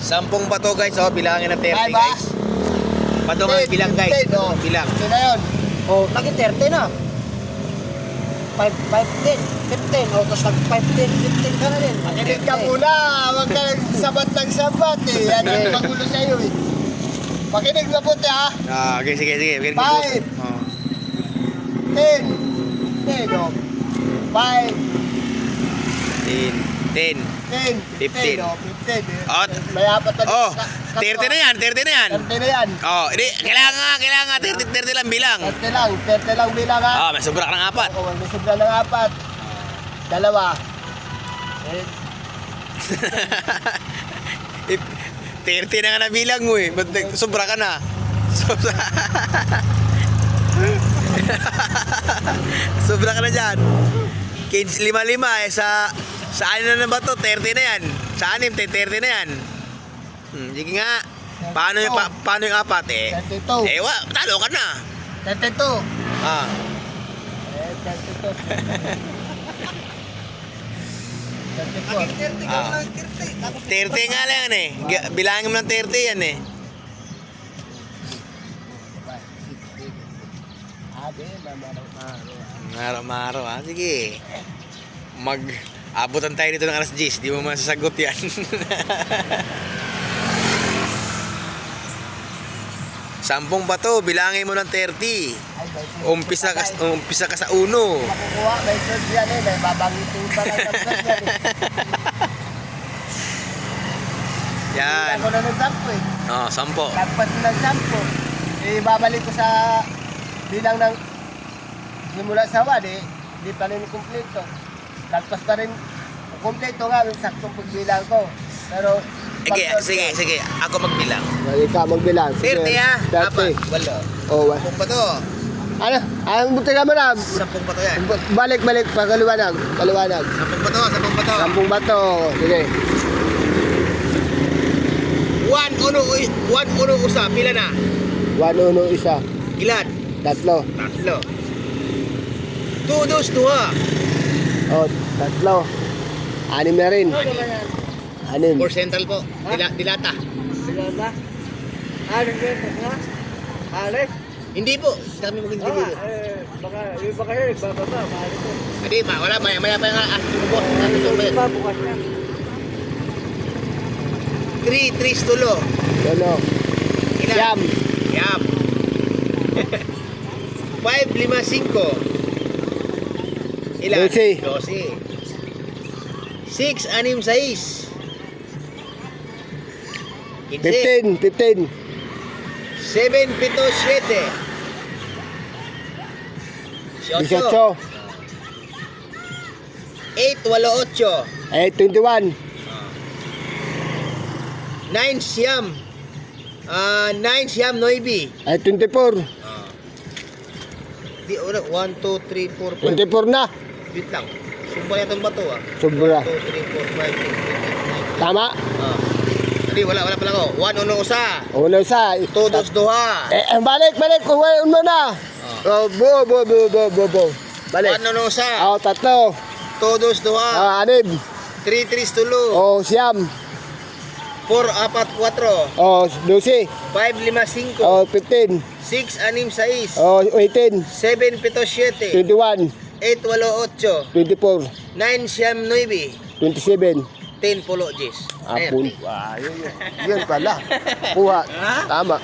10 bato guys, oh, bilangin na 30 Ay ba? guys. Padong ang bilang guys, oh. bilang. Ito na yun. Oh, lagi 30 na. 5, 10, 15. Oh, tapos 5, 10, 15 ka na din. Makinig ka muna. Huwag ka sabat ng sabat eh. Yan ang magulo sa'yo eh. Makinig mabuti ha. Ah, okay, sige. Makinig Five. mabuti. Oh. 10. 10 oh. 5. 10. 10. 15. 10 oh. 15 eh. Oh. May apat na. Oh, 30 na yan, 30 na yan. 30 na yan. Oh, hindi, kailangan 30 lang bilang. 30 lang bilang ha. Ah, may sobra ka ng 4. Oo, may sobra ng 4. Dalawa. Eh, 30 na nga na bilang mo eh. Ba't sobra ka na? Sobra ka na dyan. 5-5 eh. Sa anim na ba to? 30 na yan. Sa anim, 30 na yan. Sige nga. Paano yung 4 eh? 32. Talo ka na. 32. Ah. 32. Ah. 30 nga lang yan eh. Bilangin mo ng 30 yan eh. Maro ha. Sige. Abutan tayo dito ng alas 10. Di mo masasagot yan. Sampung bato, bilangin mo ng 30. Umpisa ka sa 1. Makukuha, may surge yan eh. May babangitin pa lang ng surge yan eh. Yan. Ako na ng 10 eh. Oh, 10. Lagpas ng 10. Babalik ko sa bilang ng simula sa 1 eh. Hindi pa rin kumpleto. Lagpas pa rin. Kumpleto nga, yung saktong pagbilang ko. Pero Sige. Ako magbilang. Ikaw magbilang. 30 ha. 30. 8. Oh, 10 bato. ano? Ang buti ka mo na. 10 bato yan. Balik, pagkaliwanag. 10 bato. 10 bato. Sige. 1 uno usa. Pila na? 1, 1, isa. Ilan? 3. 3. 2, 2, 2. Oh, 3. 6 na rin. 6. For central po. Dilata. Bilona. Nagkita ka? Alis? Hindi po. Kami maging Oo nga, dito. baka yun, bababa, maalis ko. Hindi, wala. Maya pa nga. Boss. Bukas na. 3 tulo. Ano? Ilan? Siyam. Yam. 5, 5, 5. Ilan? 12. 6, 6, 6. 15. 7, 7, 7. 8, 8, 8. 18. 21. 9 siyam. 9 siyam 9. 24. Di una 1 2 3 4 5. 24 na. Wait lang. Sumbay itong bato ah. Sobra. 1 2 3 4 5 6 7 8 9. Tama? Hindi wala pala ko. 1 uno usa. Una isa. 2 2 duha. Balik. Kung ano na. Oh, bo. Balik. 1 uno usa. Oh, 3. 2 2 duha. 6. 3 3 tulo. Oh, siyam. 4 4 4. Oh, 12. 5 5 5. Oh, 15. 6 6 6. Oh, 18. 7 7 7. 21. 8 8 8. 24. 9 siyam 9. 27. 10 pulo 10. Apun. Yun pala. Kuha. Tama.